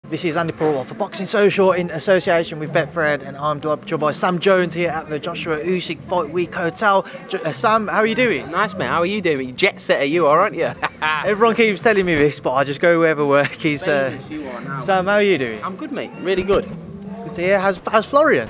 This is Andi Purewal for Boxing Social in association with Betfred, and I'm joined by Sam Jones here at the Joshua-Usyk Fight Week Hotel. Sam, how are you doing? Nice, mate. How are you doing? Jet setter, you are, aren't you? Everyone keeps telling me this, but I just go wherever work is. Famous you are now. Sam, how are you doing? I'm good, mate. Really good. Good to hear. How's Florian?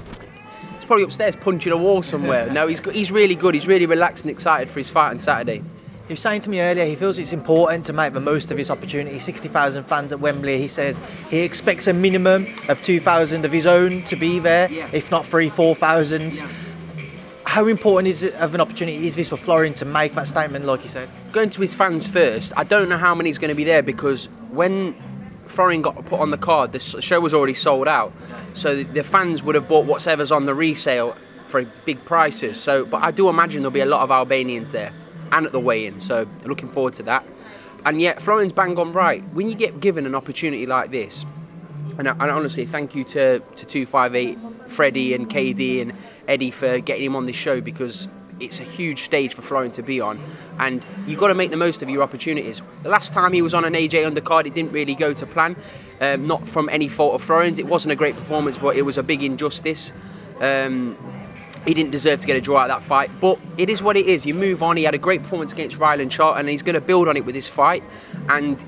He's probably upstairs punching a wall somewhere. No, he's really good. He's really relaxed and excited for his fight on Saturday. He was saying to me earlier he feels it's important to make the most of his opportunity. 60,000 fans at Wembley. He says he expects a minimum of 2,000 of his own to be there, if not 3,000-4,000. Yeah. How important is it of an opportunity is this for Florian to make that statement, like he said? Going to his fans first, I don't know how many is going to be there because when Florian got put on the card, the show was already sold out. So the fans would have bought whatever's on the resale for big prices. But I do imagine there'll be a lot of Albanians there and at the weigh-in, so looking forward to that. And yet Florian's bang on right. When you get given an opportunity like this, and honestly thank you to 258, Freddie and KD and Eddie for getting him on this show, because it's a huge stage for Florian to be on, and you've got to make the most of your opportunities. The last time he was on an AJ undercard, it didn't really go to plan, not from any fault of Florian's. It wasn't a great performance, but it was a big injustice. He didn't deserve to get a draw out of that fight, but it is what it is. You move on. He had a great performance against Ryland Charlton, and he's going to build on it with this fight. And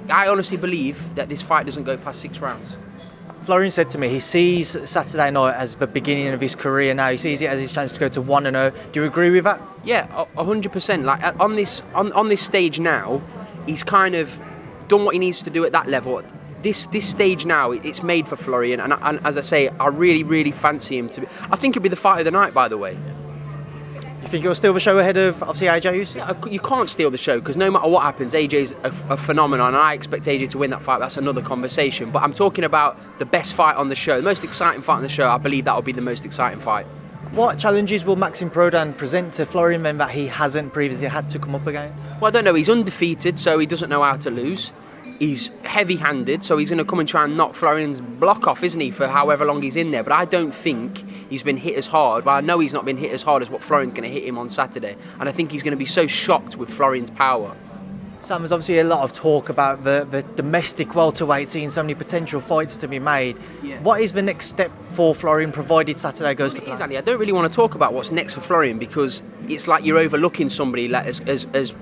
I honestly believe that this fight doesn't go past 6 rounds. Florian said to me he sees Saturday night as the beginning of his career now. He sees it as his chance to go to 1-0. Do you agree with that? Yeah, 100%. Like on this stage now, he's kind of done what he needs to do at that level. This stage now, it's made for Florian, and as I say, I really, really fancy him to be. I think it'll be the fight of the night, by the way. You think he'll steal the show ahead of, obviously, AJ-Usyk? Yeah, you can't steal the show, because no matter what happens, AJ's a phenomenon, and I expect AJ to win that fight. That's another conversation. But I'm talking about the best fight on the show, the most exciting fight on the show. I believe that will be the most exciting fight. What challenges will Maxim Prodan present to Florian then that he hasn't previously had to come up against? Well, I don't know. He's undefeated, so he doesn't know how to lose. He's heavy-handed, so he's going to come and try and knock Florian's block off, isn't he, for however long he's in there. But I don't think he's been hit as hard. Well, I know he's not been hit as hard as what Florian's going to hit him on Saturday. And I think he's going to be so shocked with Florian's power. Sam, there's obviously a lot of talk about the domestic welterweight, seeing so many potential fights to be made. Yeah. What is the next step for Florian, provided Saturday goes to plan? Exactly. I don't really want to talk about what's next for Florian, because it's like you're overlooking somebody like as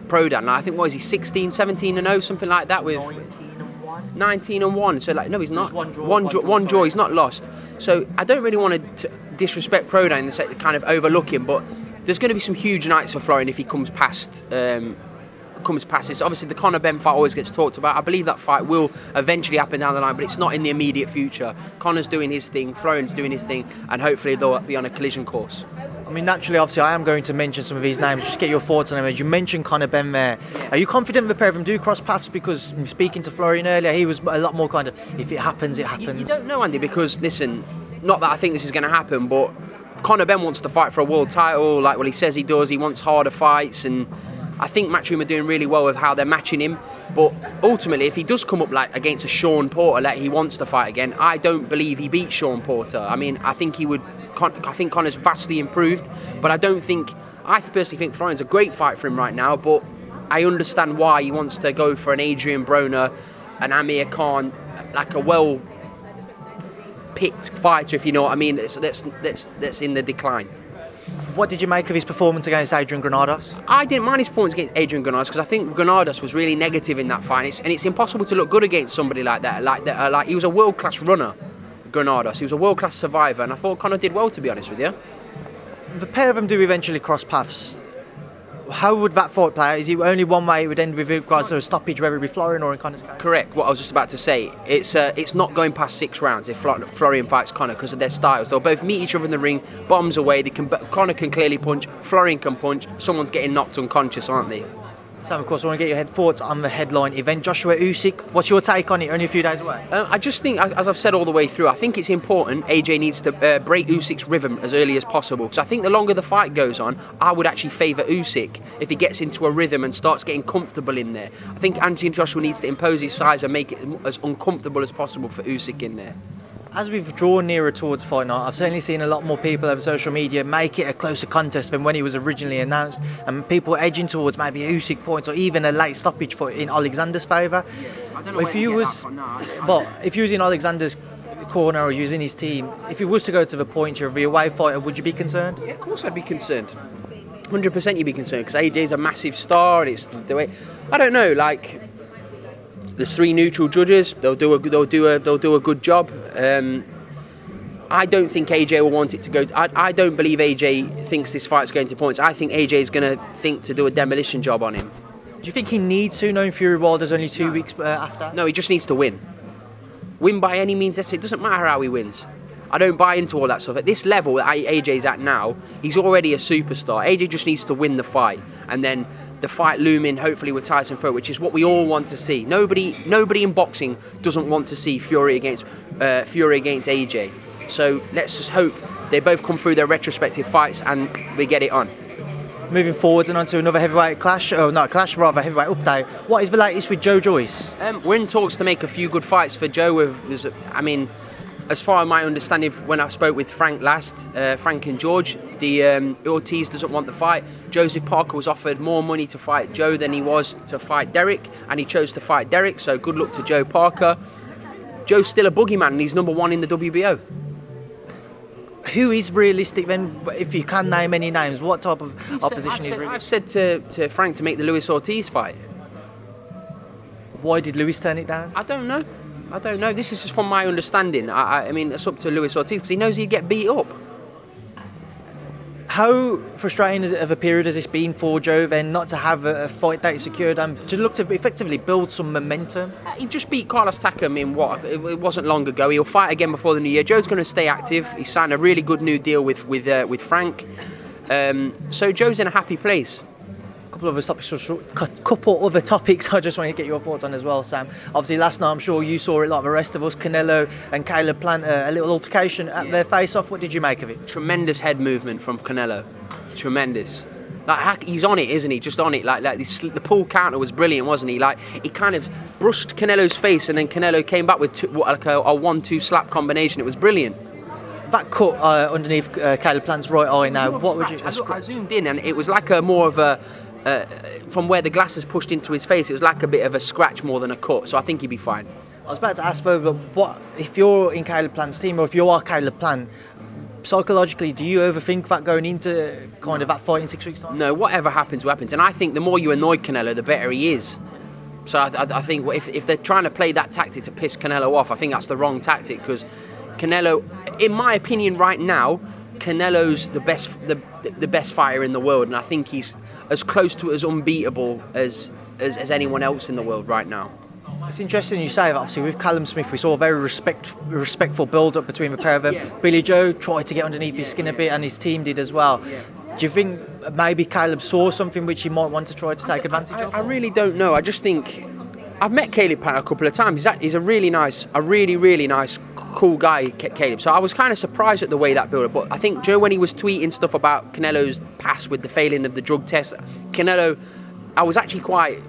Prodan. Like, I think, what is he, 16, 17-0, something like that, with 19-1. So like, no, he's not. One draw. He's not lost. So I don't really want to disrespect Prodan in the sense of kind of overlook him, but there's going to be some huge nights for Florian if he comes past this. Obviously, the Conor Ben fight always gets talked about. I believe that fight will eventually happen down the line, but it's not in the immediate future. Conor's doing his thing, Florian's doing his thing, and hopefully they'll be on a collision course. I mean, naturally, obviously, I am going to mention some of these names. Just get your thoughts on them. As you mentioned Conor Ben there, are you confident the pair of them do cross paths? Because speaking to Florian earlier, he was a lot more kind of, if it happens, it happens. You don't know, Andy, because listen, not that I think this is going to happen, but Conor Ben wants to fight for a world title. Like, well, he says he does. He wants harder fights, and I think Matchroom are doing really well with how they're matching him. But ultimately, if he does come up like against a Sean Porter, like he wants to fight again, I don't believe he beats Sean Porter. I mean, I think he would. I think Conor's vastly improved, but I personally think Florian's a great fight for him right now. But I understand why he wants to go for an Adrian Broner, an Amir Khan, like a well-picked fighter, if you know what I mean. That's in the decline. What did you make of his performance against Adrian Granados? I didn't mind his performance against Adrian Granados, because I think Granados was really negative in that fight, and it's impossible to look good against somebody like that. Like he was a world-class runner, Granados. He was a world-class survivor, and I thought Conor did well, to be honest with you. The pair of them do eventually cross paths. How would that fight play out? Is it only one way it would end with regards to a stoppage, whether it be Florian or in Conor's case? Correct. What I was just about to say. It's not going past 6 rounds if Florian fights Conor, because of their styles. They'll both meet each other in the ring, bombs away. Conor can clearly punch, Florian can punch. Someone's getting knocked unconscious, aren't they? Sam, of course, I want to get your thoughts on the headline event. Joshua-Usyk, what's your take on it? Only a few days away. I just think, as I've said all the way through, I think it's important AJ needs to break Usyk's rhythm as early as possible. Because I think the longer the fight goes on, I would actually favour Usyk if he gets into a rhythm and starts getting comfortable in there. I think Anthony Joshua needs to impose his size and make it as uncomfortable as possible for Usyk in there. As we've drawn nearer towards fight night, I've certainly seen a lot more people over social media make it a closer contest than when he was originally announced, and people edging towards maybe a Usyk points or even a late stoppage fight in Alexander's favour. I don't know if you was, if you was in Alexander's corner or using his team, if he was to go to the point, you're a away fighter, would you be concerned? Yeah, of course I'd be concerned. 100% you'd be concerned, because AJ's a massive star, and it's the way. I don't know, like, there's 3 neutral judges. They'll do a good job. I don't think AJ will want it to go. I don't believe AJ thinks this fight's going to points. I think AJ is going to think to do a demolition job on him. Do you think he needs to, knowing Purewal there's only 2 weeks after? No, he just needs to win. Win by any means necessary. It doesn't matter how he wins. I don't buy into all that stuff. At this level that AJ's at now, he's already a superstar. AJ just needs to win the fight, and then the fight looming, hopefully with Tyson Fury, which is what we all want to see. Nobody in boxing doesn't want to see Fury against AJ. So let's just hope they both come through their retrospective fights and we get it on. Moving forwards and on to another heavyweight clash, heavyweight update. What is the latest with Joe Joyce? We're in talks to make a few good fights for Joe. As far as my understanding, when I spoke with Frank last, Frank and George, the Ortiz doesn't want the fight. Joseph Parker was offered more money to fight Joe than he was to fight Derek, and he chose to fight Derek, so good luck to Joe Parker. Joe's still a boogeyman, and he's number 1 in the WBO. Who is realistic then, if you can name any names? What type of opposition is realistic? I've said to Frank to make the Luis Ortiz fight. Why did Luis turn it down? I don't know. This is just from my understanding. I mean, it's up to Luis Ortiz, because he knows he'd get beat up. How frustrating of a period has this been for Joe then, not to have a fight date secured and to look to effectively build some momentum? He just beat Carlos Takam in it wasn't long ago. He'll fight again before the new year. Joe's going to stay active. He signed a really good new deal with Frank. So Joe's in a happy place. Couple other topics I just want to get your thoughts on as well, Sam. Obviously last night, I'm sure you saw it like the rest of us, Canelo and Canelo-Plant, a little altercation at their face-off. What did you make of it? Tremendous head movement from Canelo. Tremendous. Like, he's on it, isn't he? Just on it. Like this, the pull counter was brilliant, wasn't he? Like, he kind of brushed Canelo's face, and then Canelo came back with a 1-2 slap combination. It was brilliant. That cut underneath Canelo-Plant's right eye now, what would you... I zoomed in, and it was like more of a... from where the glasses pushed into his face, it was like a bit of a scratch more than a cut, so I think he'd be fine. I was about to ask though, but what if you're in Canelo-Plant's team, or if you are Canelo-Plant, psychologically, do you overthink that going into kind of that fight in 6 weeks' time? No, whatever happens, happens. And I think the more you annoy Canelo, the better he is. So I think if they're trying to play that tactic to piss Canelo off, I think that's the wrong tactic, because Canelo, in my opinion right now, Canelo's the best fighter in the world, and I think he's as close to as unbeatable as anyone else in the world right now. It's interesting you say that. Obviously, with Callum Smith, we saw a very respectful build-up between the pair of them. Yeah. Billy Joe tried to get underneath his skin a bit, and his team did as well. Yeah. Do you think maybe Caleb saw something which he might want to try to take advantage of? I really don't know. I just think... I've met Caleb-Plant a couple of times. He's a really nice, really nice, cool guy, Caleb. So I was kind of surprised at the way that built-up. But I think Joe, when he was tweeting stuff about Canelo's past with the failing of the drug test, Canelo, it was actually quite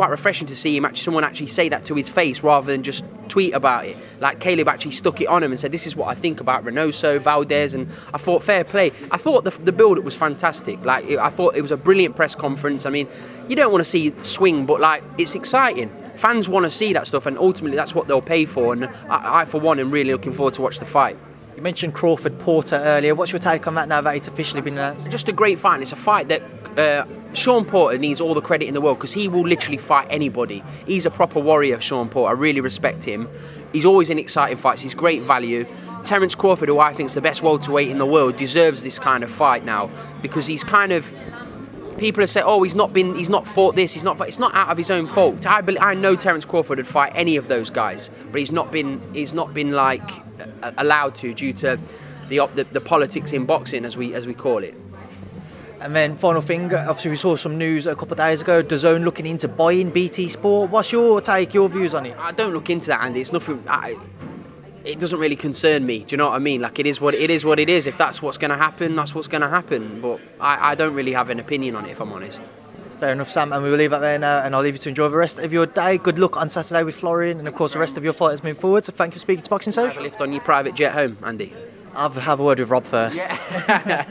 refreshing to see someone actually say that to his face rather than just tweet about it. Like, Caleb actually stuck it on him and said, this is what I think about Reynoso, Valdez, and I thought, fair play. I thought the build-up was fantastic. I thought it was a brilliant press conference. I mean, you don't want to see swing, but it's exciting. Fans want to see that stuff, and ultimately that's what they'll pay for, and I for one am really looking forward to watch the fight. You mentioned Crawford-Porter earlier. What's your take on that now that it's officially been announced? Just a great fight, and it's a fight that Sean Porter needs all the credit in the world, because he will literally fight anybody. He's a proper warrior, Sean Porter. I really respect him. He's always in exciting fights. He's great value. Terence Crawford, who I think is the best welterweight in the world, deserves this kind of fight now, because he's kind of... People have said, he's not fought this, it's not out of his own fault. I know Terence Crawford would fight any of those guys, but he's not been allowed to, due to the politics in boxing, as we call it. And then final thing, obviously we saw some news a couple of days ago, DAZN looking into buying BT Sport. What's your take, your views on it? I don't look into that, Andy. It's nothing. It doesn't really concern me. Do you know what I mean? Like, it is what it is. If that's what's going to happen, that's what's going to happen. But I don't really have an opinion on it, if I'm honest. It's Fair enough, Sam, and we will leave that there now, and I'll leave you to enjoy the rest of your day. Good luck on Saturday with Florian, and of course the rest of your fighters moving forward. So thank you for speaking to Boxing Have a Social. lift on your private jet home, Andy. I'll have a word with Rob first. Yeah.